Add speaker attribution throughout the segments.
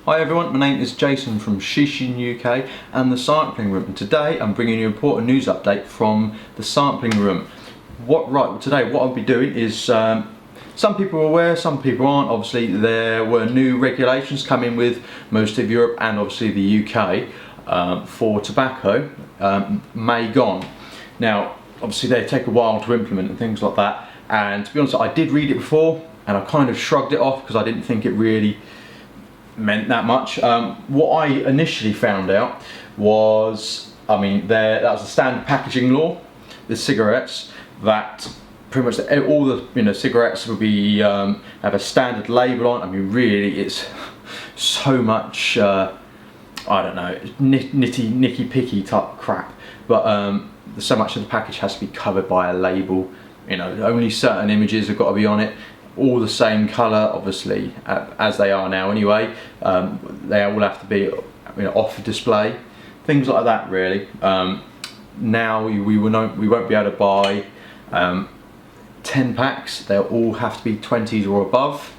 Speaker 1: Hi everyone, my name is Jason from Shisha UK and the Sampling Room, and today I'm bringing you an important news update from the Sampling Room. Today what I'll be doing is, some people are aware, some people aren't. Obviously there were new regulations coming with most of Europe and obviously the UK for tobacco, May gone. Now obviously they take a while to implement and things like that, and to be honest I did read it before and I kind of shrugged it off because I didn't think it really meant that much. What I initially found out was, that was a standard packaging law, the cigarettes, that pretty much all the cigarettes would be have a standard label on. Really it's so much I don't know, nicky picky type crap, but so much of the package has to be covered by a label. Only certain images have got to be on it, all the same colour obviously, as they are now anyway. They all have to be off display, things like that really. Now we won't be able to buy 10 packs, they'll all have to be 20s or above.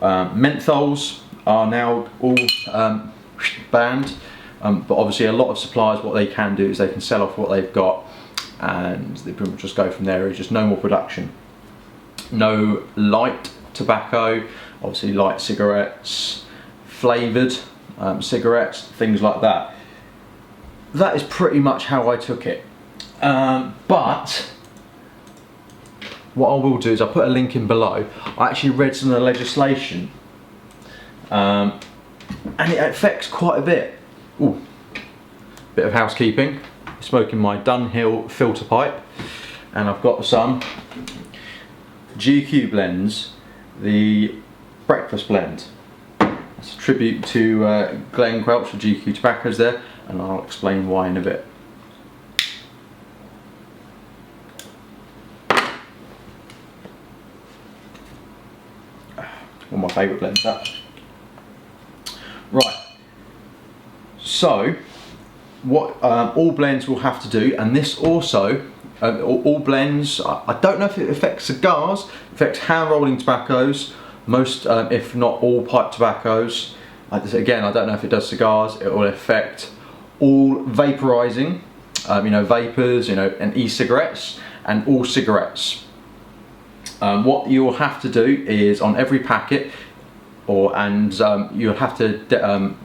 Speaker 1: Menthols are now all banned, but obviously a lot of suppliers, what they can do is they can sell off what they've got and they pretty much just go from there. It's just no more production. No light tobacco, obviously light cigarettes, flavoured cigarettes, things like that. That is pretty much how I took it. But what I will do is I'll put a link in below. I actually read some of the legislation and it affects quite a bit. Ooh, bit of housekeeping. Smoking my Dunhill filter pipe, and I've got some GQ blends, the breakfast blend. That's a tribute to Glenn Quelch for GQ Tobaccos there, and I'll explain why in a bit. One of my favourite blends, that. Right, so what all blends will have to do, and this also, all blends, I don't know if it affects cigars, it affects hand rolling tobaccos, most if not all pipe tobaccos. Again, I don't know if it does cigars. It will affect all vaporizing, vapors, and e-cigarettes, and all cigarettes. What you'll have to do is on every packet, you'll have to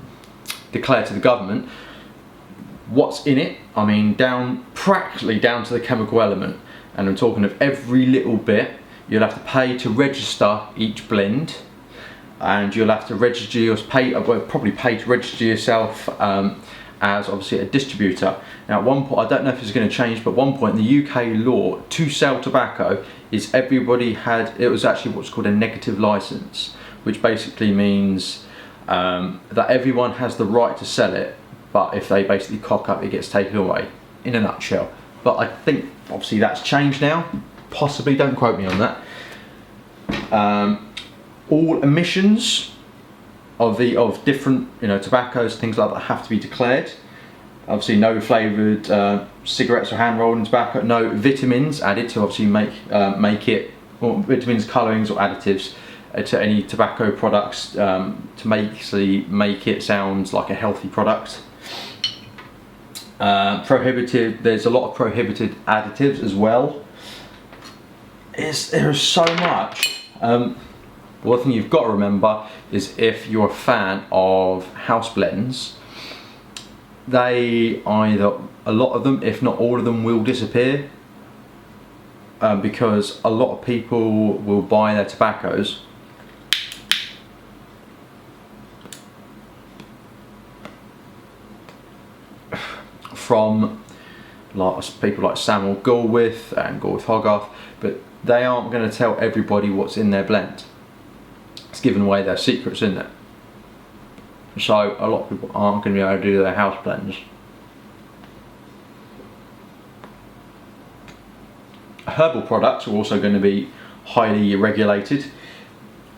Speaker 1: declare to the government what's in it. Practically down to the chemical element, and I'm talking of every little bit. You'll have to pay to register each blend, and you'll have to register probably pay to register yourself as obviously a distributor. Now at one point, I don't know if it's going to change, but at one point in the UK law to sell tobacco is it was actually what's called a negative license, which basically means that everyone has the right to sell it, but if they basically cock up, it gets taken away, in a nutshell. But I think obviously that's changed now, possibly, don't quote me on that. All emissions of different tobaccos, things like that, have to be declared. Obviously no flavoured cigarettes or hand rolling tobacco, no vitamins added to obviously make it, or vitamins, colourings or additives to any tobacco products to make it sound like a healthy product. There's a lot of prohibited additives as well. There's so much. One thing you've got to remember is if you're a fan of house blends, a lot of them, if not all of them, will disappear because a lot of people will buy their tobaccos from people like Samuel Gulwith and Gulwith Hogarth, but they aren't going to tell everybody what's in their blend. It's giving away their secrets in there. So a lot of people aren't going to be able to do their house blends. Herbal products are also going to be highly regulated.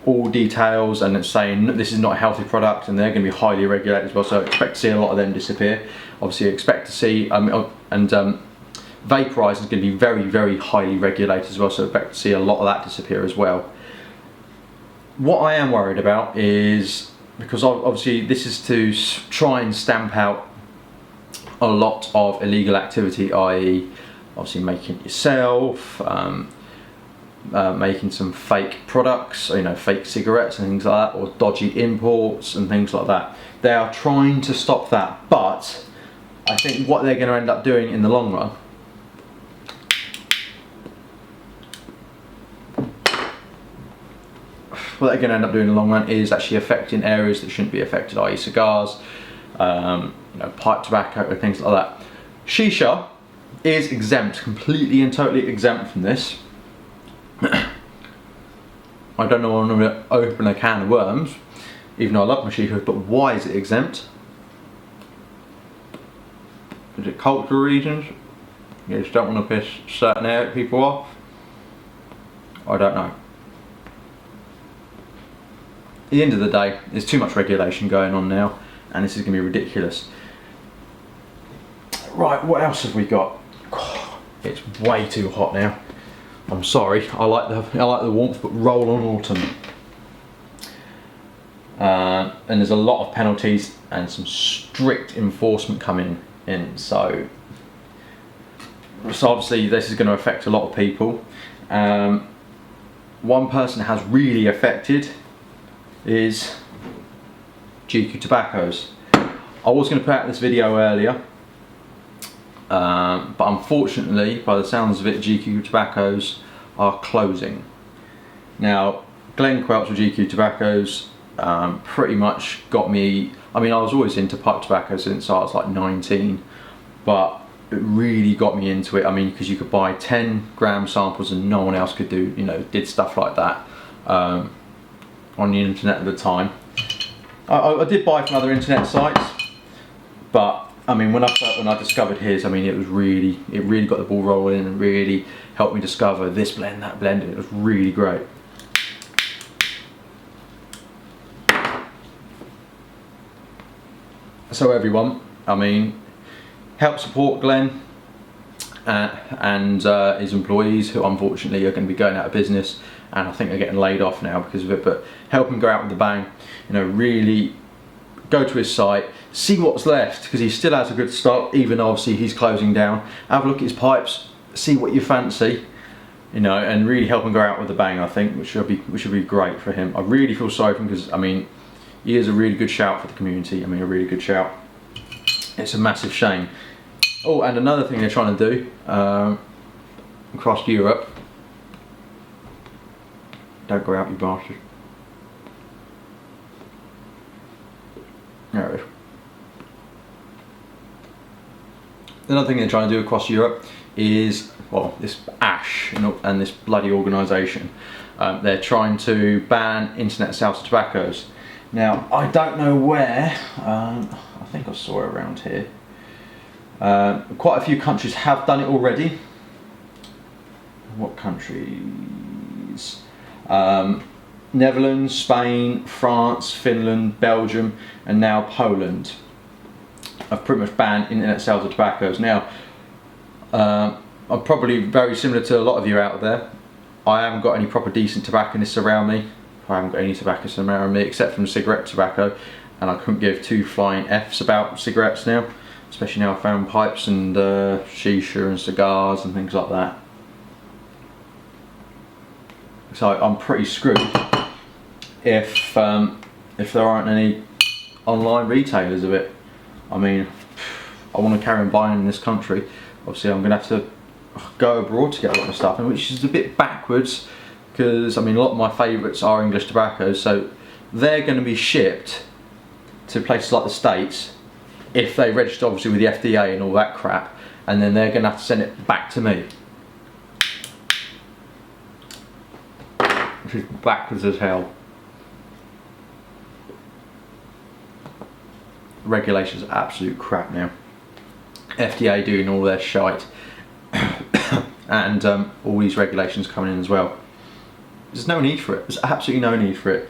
Speaker 1: All details, and it's saying this is not a healthy product, and they're going to be highly regulated as well, so expect to see a lot of them disappear. Obviously expect to see, vaporizing is going to be very, very highly regulated as well, so expect to see a lot of that disappear as well. What I am worried about is because obviously this is to try and stamp out a lot of illegal activity, i.e. obviously making it yourself, making some fake products, you know, fake cigarettes and things like that, or dodgy imports and things like that. They are trying to stop that, but I think what they're going to end up doing in the long run is actually affecting areas that shouldn't be affected, i.e. cigars, you know, pipe tobacco and things like that. Shisha is exempt, completely and totally exempt from this. I don't know why I'm going to open a can of worms, even though I love my shisha, but why is it exempt? Is it cultural reasons? You just don't want to piss certain area people off? I don't know. At the end of the day, there's too much regulation going on now, and this is going to be ridiculous. Right, what else have we got? It's way too hot now. I'm sorry. I like the warmth, but roll on autumn. And there's a lot of penalties and some strict enforcement coming in. So obviously this is going to affect a lot of people. One person has really affected is GQ Tobaccos. I was going to put out this video earlier, but unfortunately, by the sounds of it, GQ Tobaccos are closing. Now, Glenn Quelch with GQ Tobaccos pretty much got me. I mean, I was always into pipe tobacco since I was like 19, but it really got me into it. I mean, because you could buy 10-gram samples and no one else could do, you know, did stuff like that on the internet at the time. I did buy from other internet sites, but I mean, when I discovered his, I mean, it really got the ball rolling and really helped me discover this blend, that blend, and it was really great. So everyone, I mean, help support Glenn and his employees, who unfortunately are going to be going out of business, and I think they're getting laid off now because of it, but help him go out with a bang. You know, really go to his site, see what's left, because he still has a good stock, even though obviously he's closing down. Have a look at his pipes, see what you fancy, you know, and really help him go out with a bang, I think, which should be great for him. I really feel sorry for him, because I mean, he is a really good shout for the community. I mean, a really good shout. It's a massive shame. Oh, and another thing they're trying to do across Europe. Don't go out, you bastard. There it is. Another thing they're trying to do across Europe is, well, this ASH and this bloody organisation. They're trying to ban internet sales of tobaccos. Now, I don't know where, I think I saw it around here. Quite a few countries have done it already. What countries? Netherlands, Spain, France, Finland, Belgium, and now Poland have pretty much banned internet sales of tobaccos. Now, I'm probably very similar to a lot of you out there. I haven't got any proper decent tobacconists around me. I haven't got any tobacconists around me except from cigarette tobacco, and I couldn't give two flying Fs about cigarettes now, especially now I found pipes and shisha and cigars and things like that. So I'm pretty screwed if there aren't any online retailers of it. I mean, I want to carry on buying in this country. Obviously, I'm going to have to go abroad to get a lot of stuff, and which is a bit backwards, because I mean, a lot of my favourites are English tobaccos, so they're going to be shipped to places like the States if they register obviously with the FDA and all that crap, and then they're going to have to send it back to me, which is backwards as hell. Regulations are absolute crap now. FDA doing all their shite and all these regulations coming in as well. There's no need for it. There's absolutely no need for it.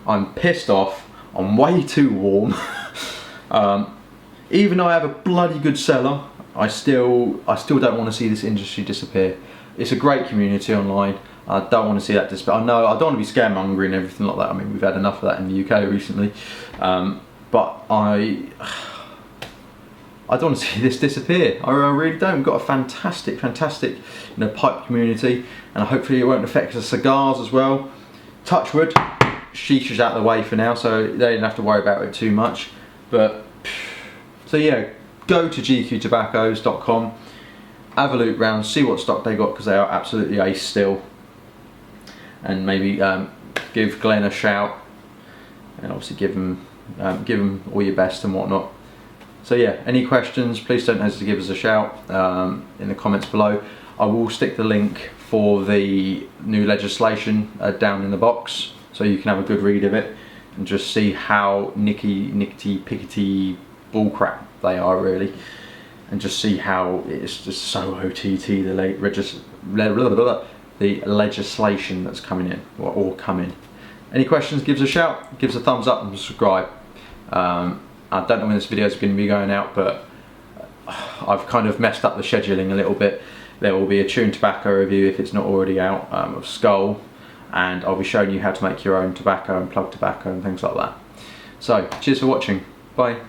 Speaker 1: I'm pissed off. I'm way too warm. Even though I have a bloody good seller, I still don't want to see this industry disappear. It's a great community online. I don't want to see that disappear. I know I don't want to be scaremongering and everything like that. I mean, we've had enough of that in the UK recently, but I don't want to see this disappear. I really don't. We've got a fantastic pipe community, and hopefully it won't affect the cigars as well. Touch wood, shisha's out of the way for now, so they don't have to worry about it too much. But so yeah, go to gqtobaccos.com, have a look round, see what stock they got, because they are absolutely ace still. And maybe give Glenn a shout, and obviously give him all your best and whatnot. So yeah, any questions, please don't hesitate to give us a shout in the comments below. I will stick the link for the new legislation down in the box, so you can have a good read of it and just see how nickety-pickety bullcrap they are really, and just see how it's just so OTT, the legislation that's coming in, or coming. Any questions, give us a shout, give us a thumbs up and subscribe. I don't know when this video is going to be going out, but I've kind of messed up the scheduling a little bit. There will be a chewing tobacco review, if it's not already out, of Skull, and I'll be showing you how to make your own tobacco and plug tobacco and things like that. So, cheers for watching. Bye.